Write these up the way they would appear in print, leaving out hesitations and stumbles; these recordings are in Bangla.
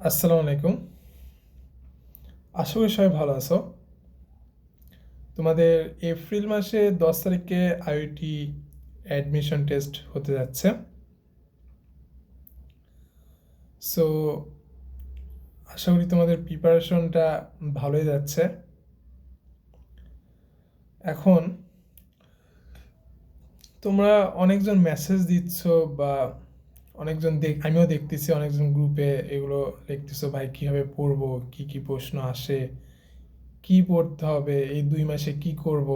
আসসালামু আলাইকুম। আশা করি সবাই ভালো আছো। তোমাদের এপ্রিল মাসে 10 তারিখে আইআইটি অ্যাডমিশন টেস্ট হতে যাচ্ছে। সো আশা করি তোমাদের প্রিপারেশনটা ভালোই যাচ্ছে। এখন তোমরা অনেকজন মেসেজ দিচ্ছ বা আমিও দেখতেছি অনেকজন গ্রুপে এগুলো লিখতেছো, ভাই কীভাবে পড়বো, কি কি প্রশ্ন আসে, কি পড়তে হবে, এই 2 মাসে কি করব,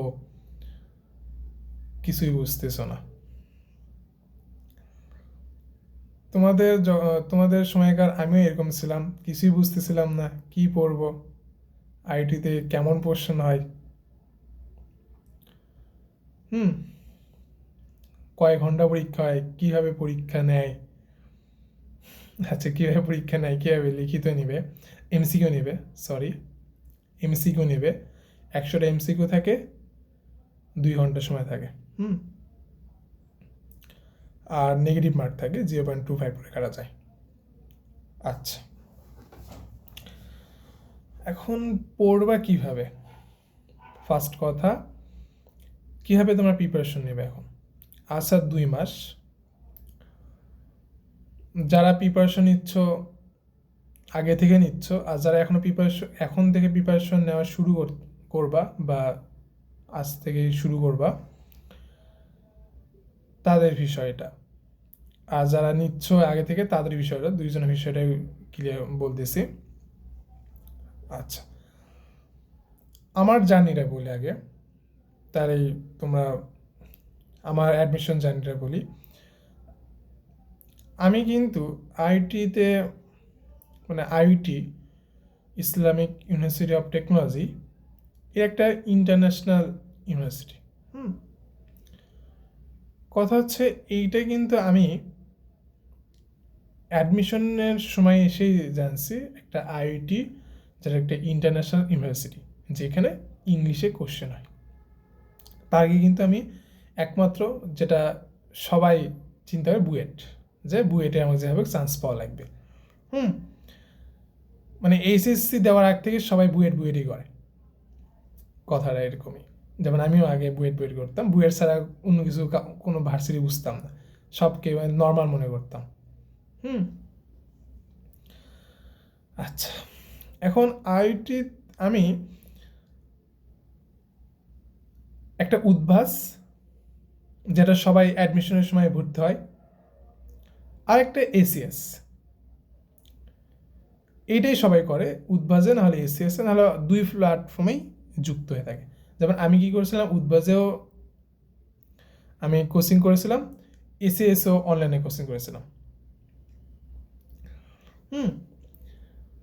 কিছুই বুঝতেছো না। তোমাদের সময়কার আমিও এরকম ছিলাম, কিছুই বুঝতেছিলাম না কি পড়ব, আইটিতে কেমন পোর্শন হয়, হুম, কয় ঘন্টা পরীক্ষা হয়, কিভাবে পরীক্ষা নেয়, আচ্ছা কিভাবে পরীক্ষা নেয়, কিভাবে লিখিত নিবে, এমসিকিউ নিবে, সরি এমসিকিউ নিবে, 100টা এমসিকিউ থাকে, 2 ঘন্টা সময় থাকে, হুম, আর নেগেটিভ মার্ক থাকে 0.25 করে কাটা যায়। আচ্ছা, এখন পড়বা কিভাবে? ফার্স্ট কথা, কিভাবে তোমরা প্রিপারেশন নেবে এখন? আচ্ছা, 2 মাস যারা প্রিপারেশন নিচ্ছ আগে থেকে নিচ্ছ, আর যারা এখন থেকে প্রিপারেশন নেওয়া শুরু করবা বা আজ থেকে শুরু করবা, তাদের বিষয়টা। আর যারা নিচ্ছ আগে থেকে তাদের বিষয়টা, দুইজনের বিষয়টাই ক্লিয়ার বলতেছি। আচ্ছা, আমার জার্নিটা বলি আগে, তারই তোমরা আমার অ্যাডমিশন জার্নিটা বলি। আমি কিন্তু আইটিতে, মানে IT, Islamic university of technology, এর একটা ইন্টারন্যাশনাল ইউনিভার্সিটি। হুম, কথা হচ্ছে এইটা কিন্তু আমি অ্যাডমিশনের সময় এসেই জানছি একটা আইআইটি, যেটা একটা ইন্টারন্যাশনাল ইউনিভার্সিটি, যেখানে ইংলিশে কোশ্চেন হয়। তার আগে কিন্তু আমি একমাত্র যেটা সবাই চিন্তা করে বুয়েট, যে বুয়েটে আমাকে যেভাবে চান্স পাওয়া লাগবে, হুম, মানে এইচএসসি দেওয়ার আগ থেকে সবাই বুয়েট বুয়েটই করে, কথাটা এরকমই। যেমন আমিও আগে বুয়েট বুয়েট করতাম, বুয়েট ছাড়া অন্য কিছু কোনো ভার্সিটি বুঝতাম না, সবকে নর্মাল মনে করতাম, হুম। আচ্ছা, এখন আইটি আমি একটা উদ্ভাস, যেটা সবাই অ্যাডমিশনের সময় ভর্তি হয়, আর একটা এসিএস, এইটাই সবাই করে, উদ্ভাসে নাহলে এসিএসে, নাহলে দুই প্ল্যাটফর্মেই যুক্ত হয়ে থাকে। যেমন আমি কি করেছিলাম, উদ্ভাসেও আমি কোচিং করেছিলাম, এসিএসও অনলাইনে কোচিং করেছিলাম, হুম।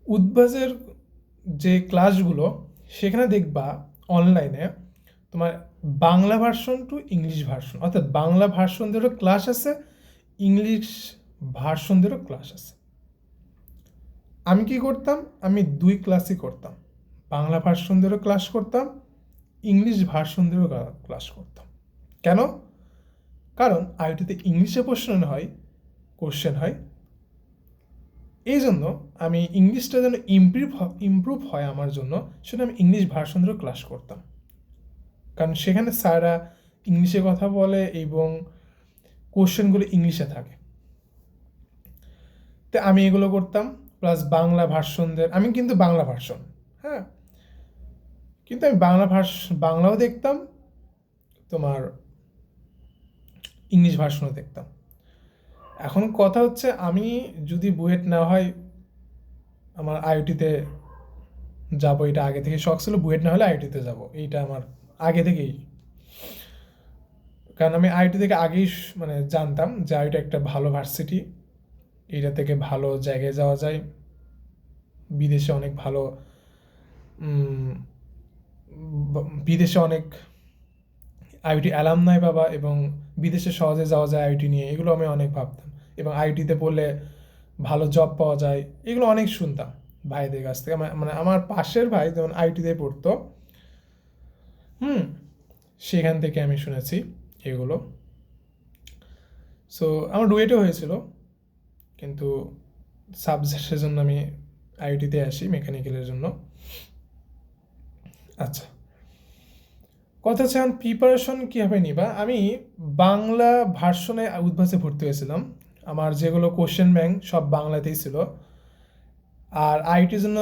উদ্ভাসের যে ক্লাসগুলো, সেখানে দেখবা অনলাইনে তোমার Bangla version to English version, অর্থাৎ বাংলা ভার্সনদেরও ক্লাস আছে, ইংলিশ ভার্সনদেরও ক্লাস আছে। আমি কি করতাম, আমি 2 ক্লাসই করতাম, বাংলা ভার্সনদেরও ক্লাস করতাম, ইংলিশ ভার্সনদেরও ক্লাস করতাম। কেন? কারণ আইটিতে ইংলিশে কোশ্চেন হয়, এই জন্য আমি ইংলিশটা যেন ইমপ্রুভ হয় আমার জন্য, সেটা আমি ইংলিশ ভার্সনদেরও ক্লাস করতাম। কারণ সেখানে স্যাররা ইংলিশে কথা বলে এবং কোশ্চেনগুলো ইংলিশে থাকে, তো আমি এগুলো করতাম। প্লাস আমি কিন্তু বাংলা ভার্সন, হ্যাঁ, কিন্তু আমি বাংলাও দেখতাম, তোমার ইংলিশ ভার্সনও দেখতাম। এখন কথা হচ্ছে, আমি যদি বুয়েট না হয় আমার আইআইটিতে যাবো, এটা আগে থেকে শখ ছিল, বুয়েট না হলে আইআইটিতে যাব, এইটা আমার আগে থেকেই। কারণ আমি আইআইটি থেকে আগেই মানে জানতাম যে আইআইটি একটা ভালো ভার্সিটি, এইটা থেকে ভালো জায়গায় যাওয়া যায়, বিদেশে অনেক ভালো, বিদেশে অনেক আইআইটি অ্যালামনাই পাবা, এবং বিদেশে সহজে যাওয়া যায় আইআইটি নিয়ে, এগুলো আমি অনেক ভাবতাম। এবং আইআইটিতে পড়লে ভালো জব পাওয়া যায়, এগুলো অনেক শুনতাম ভাইদের কাছ থেকে। মানে আমার পাশের ভাই যেমন আইআইটিতে পড়তো, হুম, সেখান থেকে আমি শুনেছি এগুলো। সো আমার ডুয়েটও হয়েছিল, কিন্তু সাবজেক্টের জন্য আমি আইআইটিতে আসি মেকানিক্যালের জন্য। আচ্ছা, কথা হচ্ছে এখন প্রিপারেশন কীভাবে নিবা। আমি বাংলা ভার্সনে উদ্ভাসে ভর্তি হয়েছিলাম, আমার যেগুলো কোশ্চেন ব্যাংক সব বাংলাতেই ছিল। আর আইআইটির জন্য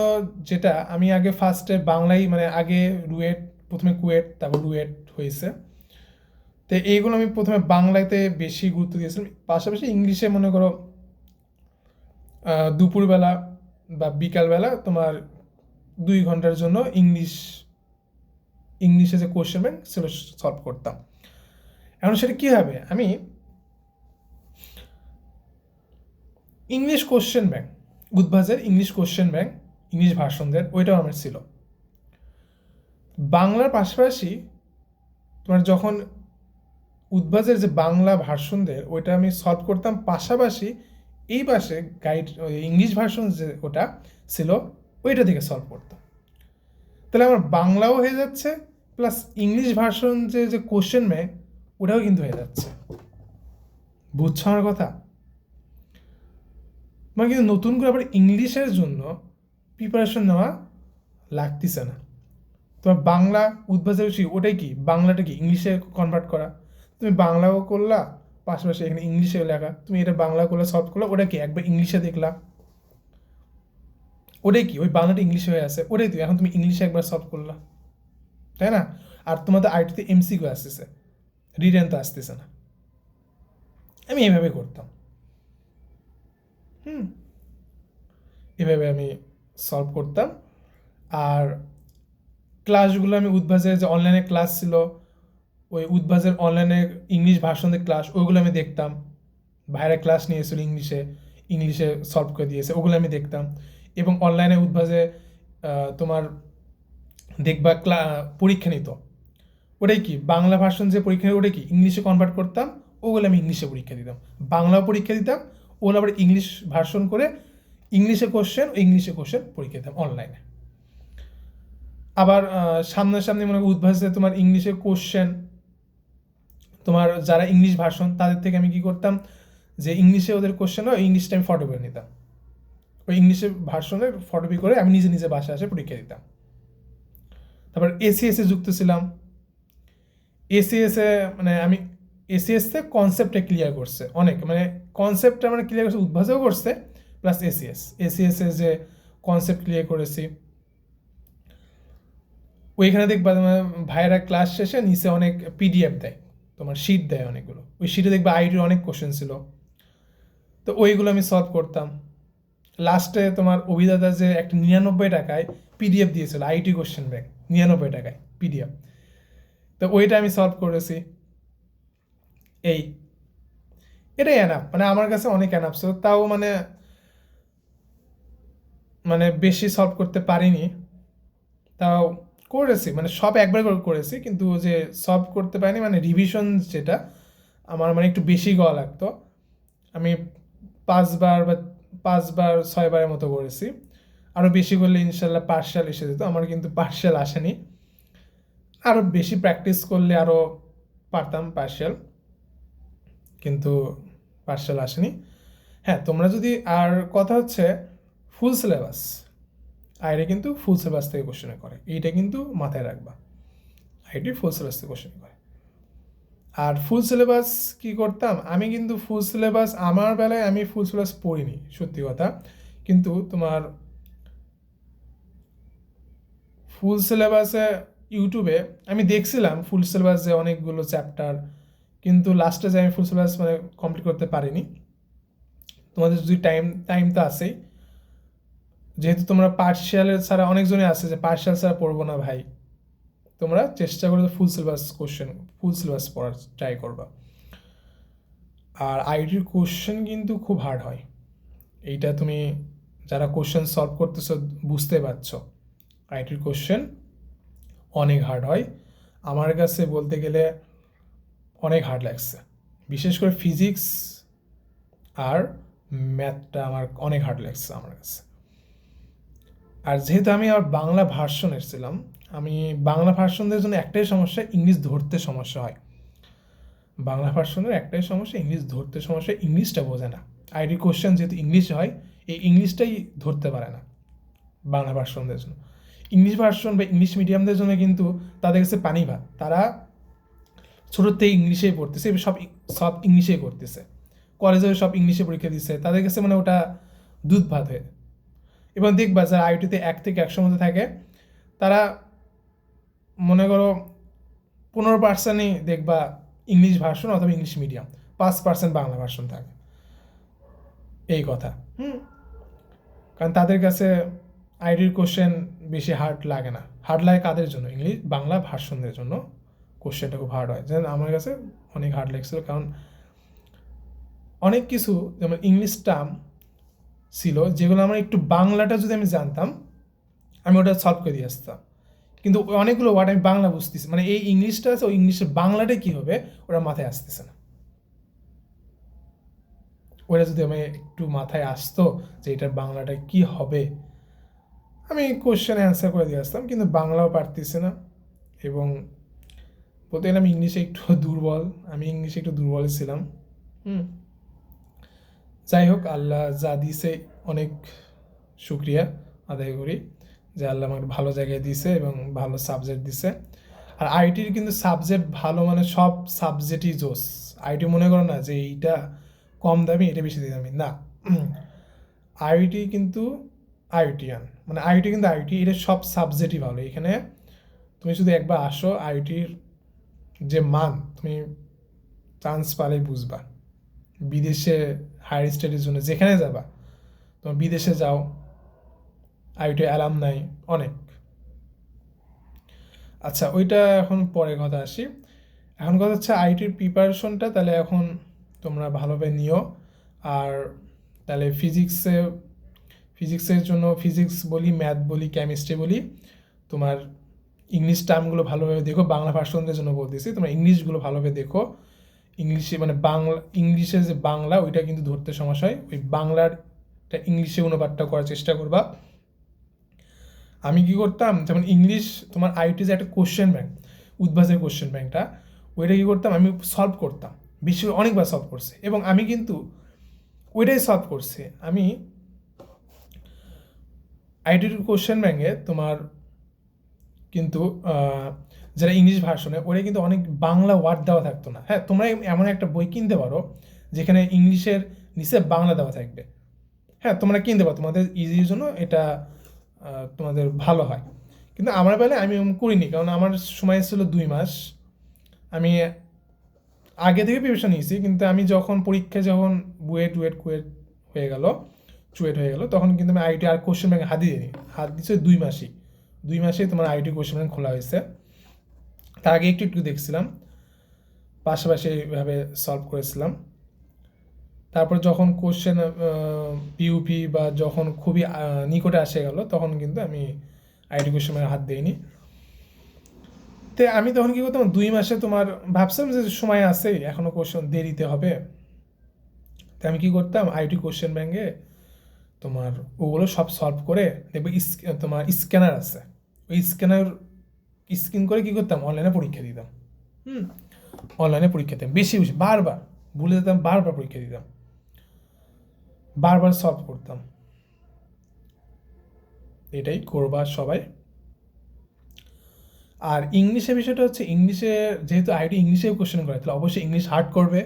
যেটা আমি আগে ফার্স্টে বাংলায় মানে আগে রুয়েট, প্রথমে কুয়েট, তারপর রুয়েট হয়েছে। তো এইগুলো আমি প্রথমে বাংলাতে বেশি গুরুত্ব দিয়েছিলাম, পাশাপাশি ইংলিশে মনে করো দুপুরবেলা বা বিকালবেলা তোমার 2 ঘন্টার জন্য ইংলিশে যে কোশ্চেন ব্যাংক সেগুলো সলভ করতাম। এখন সেটা কী হবে, আমি ইংলিশ কোশ্চেন ব্যাংক, উদ্ভাসের ইংলিশ কোশ্চেন ব্যাংক, ইংলিশ ভার্সনদের ওইটাও আমার ছিল। বাংলার পাশাপাশি তোমার যখন উদ্ভাসের যে বাংলা ভার্সনদের ওইটা আমি সলভ করতাম, পাশাপাশি এই পাশে গাইড ইংলিশ ভার্সন যে ওটা ছিল ওইটা থেকে সলভ করতাম। তাহলে আমার বাংলাও হয়ে যাচ্ছে, প্লাস ইংলিশ ভার্সন যে কোশ্চেন ব্যাংক ওটাও কিন্তু হয়ে যাচ্ছে। বুঝছো আমার কথা? মানে কিন্তু নতুন করে আবার ইংলিশের জন্য প্রিপারেশন নেওয়া লাগতেছে না। তোমার বাংলা উদ্ভাসের ওটাই কি, বাংলাটা কি ইংলিশে কনভার্ট করা, তুমি বাংলাও করলা পাশাপাশি এখানে ইংলিশে লেখা, তুমি এটা বাংলা করলে সলভ করলা, ওটা কি একবার ইংলিশে দেখলা, ওটাই কি ওই বাংলাটা ইংলিশে হয়ে আছে, ওটাই তো এখন তুমি ইংলিশে একবার সলভ করলা, তাই না? আর তোমাদের আইটিতে এমসিকিউ আসতেছে, রিটেন তো আসতেছে না। আমি এইভাবে করতাম, এভাবে আমি সলভ করতাম। আর ক্লাসগুলো আমি উদ্ভাসের যে অনলাইনে ক্লাস ছিল, ওই উদ্ভাসের অনলাইনে ইংলিশ ভার্সনের ক্লাস ওইগুলো আমি দেখতাম, ভাইরা ক্লাস নিয়েছিল ইংলিশে সলভ করে দিয়েছে, ওগুলো আমি দেখতাম। এবং অনলাইনে উদ্ভাসে তোমার দেখবা পরীক্ষা নিত, ওটাই কি বাংলা ভার্সন যে পরীক্ষা নিত ওটাই কি ইংলিশে কনভার্ট করতাম, ওগুলো আমি ইংলিশে পরীক্ষা দিতাম, বাংলাও পরীক্ষা দিতাম, ওগুলো আবার ইংলিশ ভার্সন করে ইংলিশে কোশ্চেন পরীক্ষা দিতাম অনলাইনে। আবার সামনাসামনি মনে উদ্ভাসে তোমার ইংলিশে কোশ্চেন, তোমার যারা ইংলিশ ভার্সন তাদের থেকে আমি কি করতাম, যে ইংলিশে ওদের কোশ্চেন হয় ইংলিশটা আমি ফটোকপি নিতাম, ওই ইংলিশে ভার্সনের ফটোকপি করে আমি নিজে বাসায় এসে পরীক্ষা দিতাম। তারপর এসিএসে যুক্ত ছিলাম। এসিএসে মানে আমি এসিএসে কনসেপ্টটা ক্লিয়ার করছে অনেক, মানে কনসেপ্টটা মানে ক্লিয়ার করছে উদ্ভাসেও করছে, প্লাস এসিএসে যে কনসেপ্ট ক্লিয়ার করেছি। ওইখানে দেখবা তোমার ভাইয়েরা ক্লাস শেষে নিচে অনেক পিডিএফ দেয়, তোমার শিট দেয় অনেকগুলো, ওই শিটে দেখবা আইটির অনেক কোশ্চেন ছিল, তো ওইগুলো আমি সলভ করতাম। লাস্টে তোমার অভিদাতা যে একটা 99 টাকায় পিডিএফ দিয়েছিল আইটি কোশ্চেন ব্যাংক, 99 টাকায় পিডিএফ, তো ওইটা আমি সলভ করেছি। এটাই এনাফ, মানে আমার কাছে অনেক এনাফ ছিল, তাও মানে মানে বেশি সলভ করতে পারিনি, তাও করেছি, মানে সব একবার করে করেছি, কিন্তু যে সলভ করতে পারিনি মানে রিভিশন যেটা আমার মানে একটু বেশি করা লাগতো, আমি 5বার 6বারের মতো করেছি, আরও বেশি করলে ইনশাল্লাহ পার্শাল এসে যেত, আমার কিন্তু পার্শাল আসেনি, আরও বেশি প্র্যাকটিস করলে আরও পারতাম পার্শাল, কিন্তু পার্শাল আসেনি। হ্যাঁ, তোমরা যদি, আর কথা হচ্ছে ফুল সিলেবাস, আইটি কিন্তু ফুল সিলেবাস থেকে কোশ্চেন করে, এইটা কিন্তু মাথায় রাখবা, আইটি ফুল সিলেবাস থেকে কোশ্চেন করে। আর ফুল সিলেবাস কি করতাম আমি, কিন্তু ফুল সিলেবাস আমার বেলায় আমি ফুল সিলেবাস পড়িনি সত্যি কথা, কিন্তু তোমার ফুল সিলেবাসে ইউটিউবে আমি দেখছিলাম ফুল সিলেবাস যে অনেকগুলো চ্যাপ্টার, কিন্তু লাস্টে যে আমি ফুল সিলেবাস মানে কমপ্লিট করতে পারিনি। তোমাদের যদি টাইম তো আছেই, যেহেতু তোমরা পার্শিয়ালের ছাড়া অনেকজনই আছে যে পার্শিয়াল ছাড়া পড়বো না ভাই, তোমরা চেষ্টা করে ফুল সিলেবাস পড়ার ট্রাই করবা। আর আইটির কোশ্চেন কিন্তু খুব হার্ড হয়, এইটা তুমি যারা কোশ্চেন সলভ করতেছো বুঝতে পারছো, আইটির কোশ্চেন অনেক হার্ড হয়, আমার কাছে বলতে গেলে অনেক হার্ড লাগছে, বিশেষ করে ফিজিক্স আর ম্যাথটা আমার অনেক হার্ড লাগছে আমার কাছে। আর যেহেতু আমি আর বাংলা ভার্সন এসেছিলাম, আমি বাংলা ভার্সনদের জন্য একটাই সমস্যা, ইংলিশ ধরতে সমস্যা হয়, বাংলা ভার্সনের একটাই সমস্যা, ইংলিশ ধরতে সমস্যা, ইংলিশটা বোঝে না, আইডি কোশ্চেন যেহেতু ইংলিশে হয় এই ইংলিশটাই ধরতে পারে না, বাংলা ভার্সনদের জন্য। ইংলিশ ভার্সন বা ইংলিশ মিডিয়ামদের জন্য কিন্তু তাদের কাছে পানি ভাত, তারা ছোটোর থেকে ইংলিশেই পড়তেছে, সব সব ইংলিশেই করতেছে, কলেজে সব ইংলিশে পরীক্ষা দিচ্ছে, তাদের কাছে মানে ওটা দুধ ভাত হয়ে। এবং দেখবা যারা আইটিতে 1 থেকে 100 মধ্যে থাকে, তারা মনে করো 15%ই দেখবা ইংলিশ ভার্সন অথবা ইংলিশ মিডিয়াম, 5% বাংলা ভার্সন থাকে, এই কথা। কারণ তাদের কাছে আইটির কোশ্চেন বেশি হার্ড লাগে না। হার্ড লাগে কাদের জন্য? ইংলিশ বাংলা ভার্সনদের জন্য কোশ্চেনটা খুব হার্ড হয়। যেমন আমার কাছে অনেক হার্ড লাগছিল, কারণ অনেক কিছু যেমন ইংলিশ টার্ম ছিল যেগুলো আমার একটু বাংলাটা যদি আমি জানতাম, আমি ওটা সলভ করে দিয়ে আসতাম। কিন্তু অনেকগুলো ওয়ার্ড আমি বাংলা বুঝতেছি, মানে এই ইংলিশটা আছে, ওই ইংলিশের বাংলাটা কী হবে ওটা মাথায় আসতেছে না। ওটা যদি আমি একটু মাথায় আসতো যে এটার বাংলাটা কি হবে, আমি কোশ্চেন অ্যান্সার করে দিয়ে আসতাম। কিন্তু বাংলাও পারতেছে না, এবং বলতে গেলে আমি ইংলিশে একটু দুর্বল, আমি ইংলিশে একটু দুর্বল ছিলাম। যাই হোক, আল্লাহ যা দিছে অনেক শুক্রিয়া আদায় করি যে আল্লাহ আমাকে ভালো জায়গায় দিছে এবং ভালো সাবজেক্ট দিছে। আর আইটির কিন্তু সাবজেক্ট ভালো, মানে সব সাবজেক্টই জোস। আইটি মনে করো না যে এইটা কম দামি এটা বেশি দামি, না। আইটি কিন্তু আইটিয়ান, মানে আইটি কিন্তু আইটি, এটা সব সাবজেক্টই ভালো। এখানে তুমি শুধু একবার আসো, আইটির যে মান তুমি চান্স পালেই বুঝবা। বিদেশে হায়ার স্টাডির জন্য যেখানে যাবা, তোমার বিদেশে যাও, আইটি অ্যালাম নাই অনেক। আচ্ছা, ওইটা এখন পরে কথা আসি। এখন কথা হচ্ছে আইটির প্রিপারেশনটা তাহলে এখন তোমরা ভালোভাবে নিও। আর তাহলে ফিজিক্সের জন্য ফিজিক্স বলি, ম্যাথ বলি, কেমিস্ট্রি বলি, তোমার ইংলিশ টার্মগুলো ভালোভাবে দেখো। বাংলা ভার্সনদের জন্য বলতেছি, তোমরা ইংলিশগুলো ভালোভাবে দেখো। ইংলিশে মানে বাংলা, ইংলিশে যে বাংলা ওইটা কিন্তু ধরতে সমস্যা হয়, ওই বাংলারটা ইংলিশে অনুবাদটা করার চেষ্টা করবা। আমি কি করতাম, যেমন ইংলিশ তোমার আইটি যে একটা কোশ্চেন ব্যাংক, উদ্ভাসের কোশ্চেন ব্যাংকটা, ওইটা কী করতাম আমি সলভ করতাম, বেশি অনেকবার সলভ করছি, এবং আমি কিন্তু ওইটাই সলভ করছি। আমি আইটির কোশ্চেন ব্যাংকে তোমার কিন্তু যারা ইংলিশ ভার্সনে, ওরা কিন্তু অনেক বাংলা ওয়ার্ড দেওয়া থাকতো না। হ্যাঁ, তোমরা এমন একটা বই কিনতে পারো যেখানে ইংলিশের নিচে বাংলা দেওয়া থাকবে। হ্যাঁ, তোমরা কিনতে পারো, তোমাদের ইজির জন্য এটা তোমাদের ভালো হয়। কিন্তু আমার বেলায় আমি করিনি, কারণ আমার সময় ছিল 2 মাস। আমি আগে থেকে প্রিপারেশন নিয়েছি, কিন্তু আমি যখন পরীক্ষায় যখন কুয়েট হয়ে গেল, চুয়েট হয়ে গেল, তখন কিন্তু আমি আইটি আর কোশ্চেন ব্যাংকে হাত দিয়েছি 2 মাসেই তোমার আইটি কোশ্চেন ব্যাংক খোলা হয়েছে। তার আগে একটু দেখছিলাম, পাশাপাশি এইভাবে সলভ করেছিলাম। তারপর যখন কোশ্চেন পিউপি বা যখন খুবই নিকটে আসে গেল, তখন কিন্তু আমি আইটি কোশ্চেন ব্যাংকে হাত দিইনি। তো আমি তখন কী করতাম, 2 মাসে তোমার ভাবছিলাম যে সময় আছে, এখনও কোশ্চেন দেরিতে হবে। তো আমি কী করতাম, আইটি কোশ্চেন ব্যাংকে তোমার ওগুলো সব সলভ করে দেখবে, তোমার স্ক্যানার আছে, ওই স্ক্যান করে কী করতাম, অনলাইনে পরীক্ষা দিতাম। অনলাইনে পরীক্ষা দিতাম বেশি বারবার ভুলে যেতাম, বারবার পরীক্ষা দিতাম, বারবার সলভ করতাম। এটাই করবা সবাই। আর ইংলিশের বিষয়টা হচ্ছে, ইংলিশে যেহেতু আইটি ইংলিশেও কোশ্চেন করে, তাহলে অবশ্যই ইংলিশ হার্ড করবে।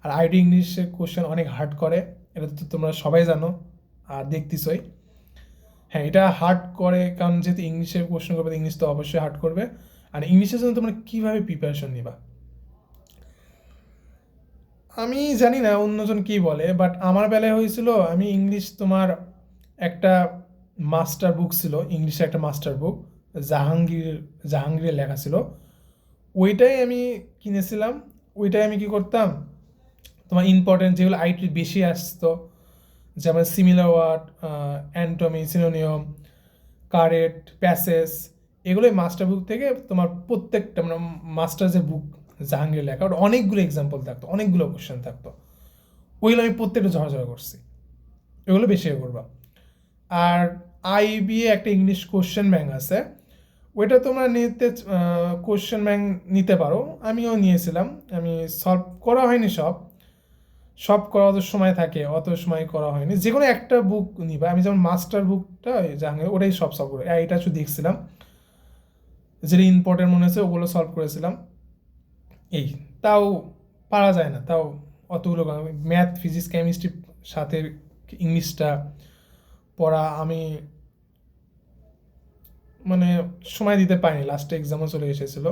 আর আইটি ইংলিশের কোশ্চেন অনেক হার্ড করে, এটা তো তোমরা সবাই জানো আর দেখতেছই। হ্যাঁ, এটা হার্ড করে, কারণ যেহেতু ইংলিশের কোশ্চেন করবে, ইংলিশ তো অবশ্যই হার্ড করবে। আর ইংলিশের জন্য তোমরা কীভাবে প্রিপারেশন নিবা, আমি জানি না অন্যজন কী বলে, বাট আমার বেলায় হয়েছিল, আমি ইংলিশ তোমার একটা মাস্টার বুক ছিল, ইংলিশে একটা মাস্টার বুক, জাহাঙ্গীরের লেখা ছিল, ওইটাই আমি কিনেছিলাম। ওইটাই আমি কী করতাম, তোমার ইম্পর্টেন্ট যেগুলো আইটির বেশি আসতো, যেমন সিমিলার ওয়ার্ড, অ্যান্টমি, সিনোনিয়ম, কারেক্ট, প্যাসেজ, এগুলোই মাস্টার বুক থেকে তোমার প্রত্যেকটা, মানে মাস্টার যে বুক জাহাঙ্গীর লেখা, ওটা অনেকগুলো এক্সাম্পল থাকতো, অনেকগুলো কোশ্চেন থাকতো, ওইগুলো আমি প্রত্যেকটা ঝড়ঝড় করছি, এগুলো বেশি করবা। আর আইবিএ একটা ইংলিশ কোশ্চেন ব্যাংক আছে, ওইটা তোমরা নিতে কোশ্চেন ব্যাংক নিতে পারো, আমিও নিয়েছিলাম। আমি সলভ করা হয়নি সব, সব করা অত সময় থাকে, অত সময় করা হয়নি। যে কোনো একটা বুক নিবা, আমি যেমন মাস্টার বুকটা জাহাঙ্গীর ওটাই সলভ করে, এটা শুধু দেখছিলাম, যেটা ইম্পর্টেন্ট মনে হচ্ছে ওগুলো সলভ করেছিলাম। এই তাও পারা যায় না, তাও অতগুলো ম্যাথ ফিজিক্স কেমিস্ট্রি সাথে ইংলিশটা পড়া আমি মানে সময় দিতে পারিনি, লাস্টে এক্সামও চলে এসেছিলো।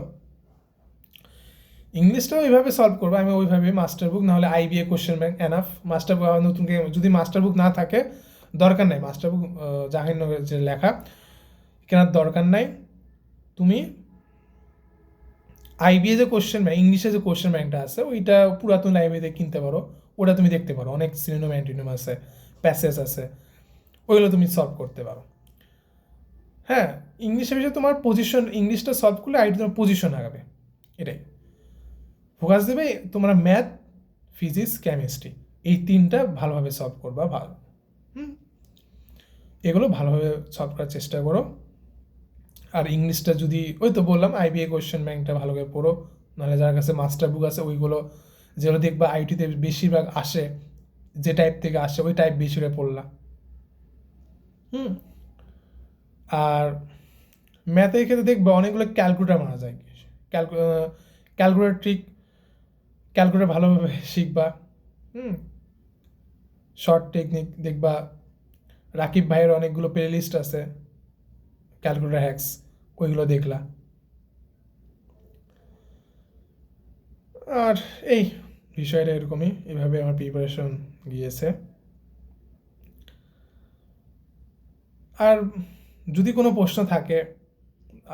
ইংলিশটাও ওইভাবে সলভ করবো আমি, ওইভাবে মাস্টার বুক নাহলে IBA question bank enough. Master বুক নতুন যদি মাস্টার বুক না থাকে দরকার নাই, মাস্টার বুক জাহাঙ্গীরনগরের যে লেখা কেনার দরকার নাই। তুমি আইবিএ যে কোশ্চেন ব্যাংক, ইংলিশে যে কোশ্চেন ব্যাংকটা আছে ওইটা পুরাতন লাইব্রেরিতে কিনতে পারো, ওটা তুমি দেখতে পারো, অনেক সিনোনিম অ্যান্টিনিম আছে, প্যাসেজ আছে, ওইগুলো তুমি সলভ করতে পারো। হ্যাঁ, ইংলিশের বিষয়ে তোমার পজিশন, ইংলিশটা সলভ করলে আইটি তোমার পজিশন আগাবে, এটাই ফোকাস দেবে। তোমরা ম্যাথ ফিজিক্স কেমিস্ট্রি এই তিনটা ভালোভাবে সলভ করবা, ভালো এগুলো ভালোভাবে সলভ করার চেষ্টা করো। আর ইংলিশটা যদি ওই তো বললাম আইবিএ কোশ্চেন ব্যাংকটা ভালো করে পড়ো, নাহলে যার কাছে মাস্টার বুক আছে ওইগুলো যেগুলো দেখবা আইটিতে বেশিরভাগ আসে, যে টাইপ থেকে আসে ওই টাইপ বেশি করে পড়লা। আর ম্যাথের ক্ষেত্রে দেখবা অনেকগুলো ক্যালকুলেটার মারা যায়, ক্যালকুলেটার ট্রিক, ক্যালকুলেটার ভালোভাবে শিখবা। শর্ট টেকনিক দেখবা, রাকিব ভাইয়ের অনেকগুলো প্লে লিস্ট আছে ক্যালকুলেটার হ্যাক্স, ওইগুলো দেখলা। আর এই বিষয়টা এরকমই, এভাবে আমার প্রিপারেশন গিয়েছে। আর যদি কোনো প্রশ্ন থাকে,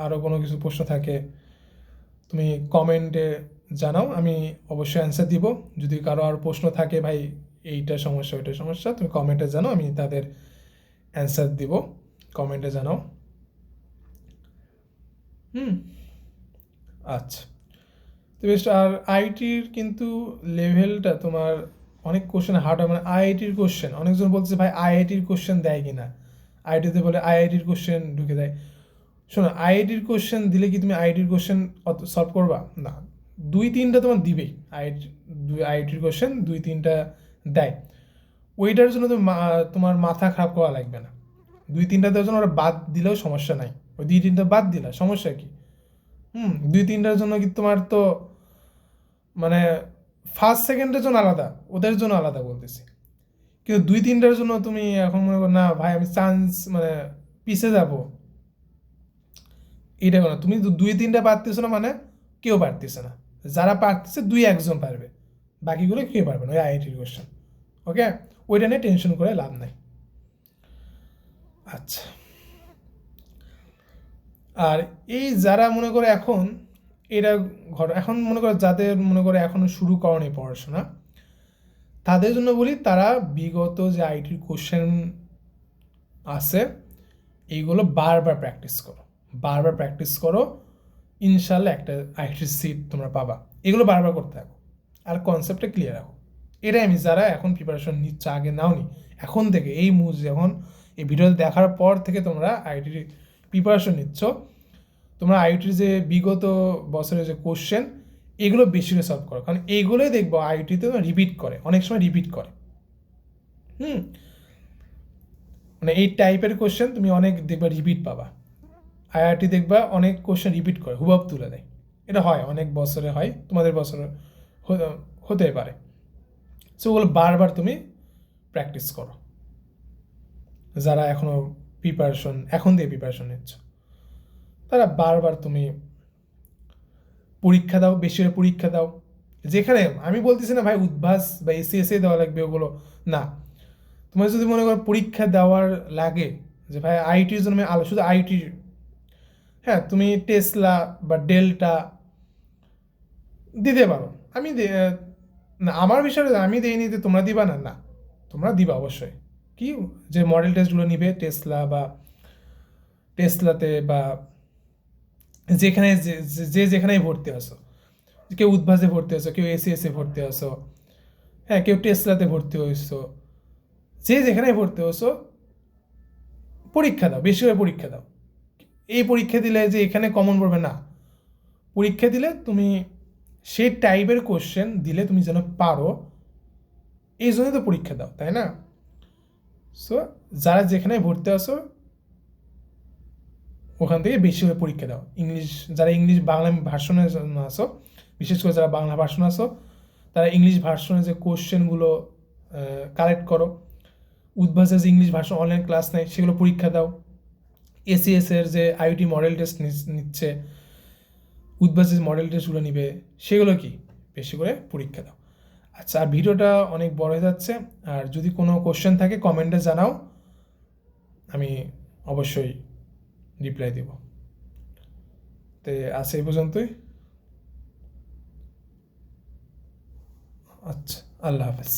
আরও কোনো কিছু প্রশ্ন থাকে তুমি কমেন্টে জানাও, আমি অবশ্যই অ্যান্সার দিব। যদি কারো আর প্রশ্ন থাকে ভাই এইটা সমস্যা ওইটা সমস্যা, তুমি কমেন্টে জানাও, আমি তাদের অ্যান্সার দিব, কমেন্টে জানাও। আচ্ছা, তো বেশ। আর আইটির কিন্তু লেভেলটা তোমার অনেক কোশ্চেন হার্ড হয়, মানে আইআইটির কোশ্চেন অনেকজন বলছে ভাই আইআইটির কোশ্চেন দেয় কি না, আইআইটিতে বলে আইআইটির কোশ্চেন ঢুকে দেয়। শোনো, আইআইটির কোশ্চেন দিলে কি তুমি আইআইটির কোশ্চেন অত সলভ করবা না, 2-3টা তোমার দিবেই। আইআইটির কোশ্চেন 2-3টা দেয়, ওইটার জন্য তোমার মাথা খারাপ করা লাগবে না। 2-3টা দেওয়ার জন্য ওরা বাদ দিলেও সমস্যা নাই, ওই 2-3টা বাদ দিলা সমস্যা কি। 2-3টার জন্য কি তোমার তো মানে ফার্স্ট সেকেন্ডের জন্য আলাদা, ওদের জন্য আলাদা বলতেছি, কিন্তু 2-3টার জন্য তুমি এখন মনে করো না ভাই আমি চান্স মানে পিছে যাব, এটা না। তুমি 2-3টা পারতেছো না মানে কেউ পারতেছে না, যারা পারতেছে 2-1জন পারবে, বাকিগুলো কেউ পারবে না ওই আইআইটির কোশ্চেন। ওকে, ওইটা নিয়ে টেনশন করে লাভ নাই। আচ্ছা, আর এই যারা মনে করে এখন এরা এখন মনে করো যাদের মনে করে এখনও শুরু করেনি পড়াশোনা, তাদের জন্য বলি তারা বিগত যে আইটির কোশ্চেন আছে এইগুলো বারবার প্র্যাকটিস করো, বারবার প্র্যাকটিস করো, ইনশাল্লাহ একটা আইটির সিট তোমরা পাবা। এগুলো বারবার করতে থাকো আর কনসেপ্টটা ক্লিয়ার রাখো। এটাই আমি যারা এখন প্রিপারেশন নিচ্ছ, আগে নাওনি, এখন থেকে এই মুহূর্তে যখন এই ভিডিওতে দেখার পর থেকে তোমরা আইটির প্রিপারেশন নিচ্ছ, তোমরা আইটির যে বিগত বছরের যে কোশ্চেন এগুলো বেশি করে সলভ করো, কারণ এইগুলোই দেখবো আইটিতে রিপিট করে, অনেক সময় রিপিট করে। মানে এই টাইপের কোশ্চেন তুমি অনেক দেখবা রিপিট পাবা, আইআইটি দেখবা অনেক কোশ্চেন রিপিট করে, হুবহু তুলে দেয়। এটা হয়, অনেক বছরে হয়, তোমাদের বছরে হতে পারে। সো ওগুলো বারবার তুমি প্র্যাকটিস করো, যারা এখনও এখন দিয়ে প্রিপারেশন নিচ্ছ তারা বারবার তুমি পরীক্ষা দাও, বেশি করে পরীক্ষা দাও। যেখানে আমি বলতেছি না ভাই উদ্ভাস বা এসএসএ দেওয়া লাগবে, ওগুলো না। তোমার যদি মনে করো পরীক্ষা দেওয়ার লাগে যে ভাই আইটির জন্য আমি শুধু আইটির, হ্যাঁ তুমি টেসলা বা ডেল্টা দিতে পারো। আমি না, আমার বিষয়ে আমি দিইনি যে তোমরা দিবা না, না তোমরা দিবা অবশ্যই। কি যে মডেল টেস্টগুলো নিবে টেসলাতে বা যেখানে যেখানেই ভর্তি আসো, কেউ উদ্ভাসে ভর্তি আসো, কেউ এসিএসে ভর্তি আসো, হ্যাঁ কেউ টেসলাতে ভর্তি হয়েছো, যেখানে ভর্তি হয়েছো পরীক্ষা দাও, বেশি করে পরীক্ষা দাও। এই পরীক্ষা দিলে যে এখানে কমন পড়বে না, পরীক্ষা দিলে তুমি সেই টাইপের কোশ্চেন দিলে তুমি যেন পারো, এই জন্যই তো পরীক্ষা দাও, তাই না? সো যারা যেখানে ভর্তি আসো ওখান থেকে বেশি করে পরীক্ষা দাও। যারা ইংলিশ বাংলা ভার্সনের জন্য আসো, বিশেষ করে যারা বাংলা ভার্সন আসো, তারা ইংলিশ ভার্সনের যে কোশ্চেনগুলো কালেক্ট করো। উদ্ভাসের যে ইংলিশ ভার্সন অনলাইন ক্লাস নেয় সেগুলো পরীক্ষা দাও। এসিএস এর যে আইওটি মডেল টেস্ট নিচ্ছে, উদ্ভাসের মডেল টেস্টগুলো নিবে, সেগুলো কি বেশি করে পরীক্ষা দাও। আচ্ছা, আর ভিডিওটা অনেক বড় হয়ে যাচ্ছে, আর যদি কোনো কোশ্চেন থাকে কমেন্টে জানাও, আমি অবশ্যই রিপ্লাই দেব। তো আজ এই পর্যন্তই। আচ্ছা, আল্লাহ হাফেজ।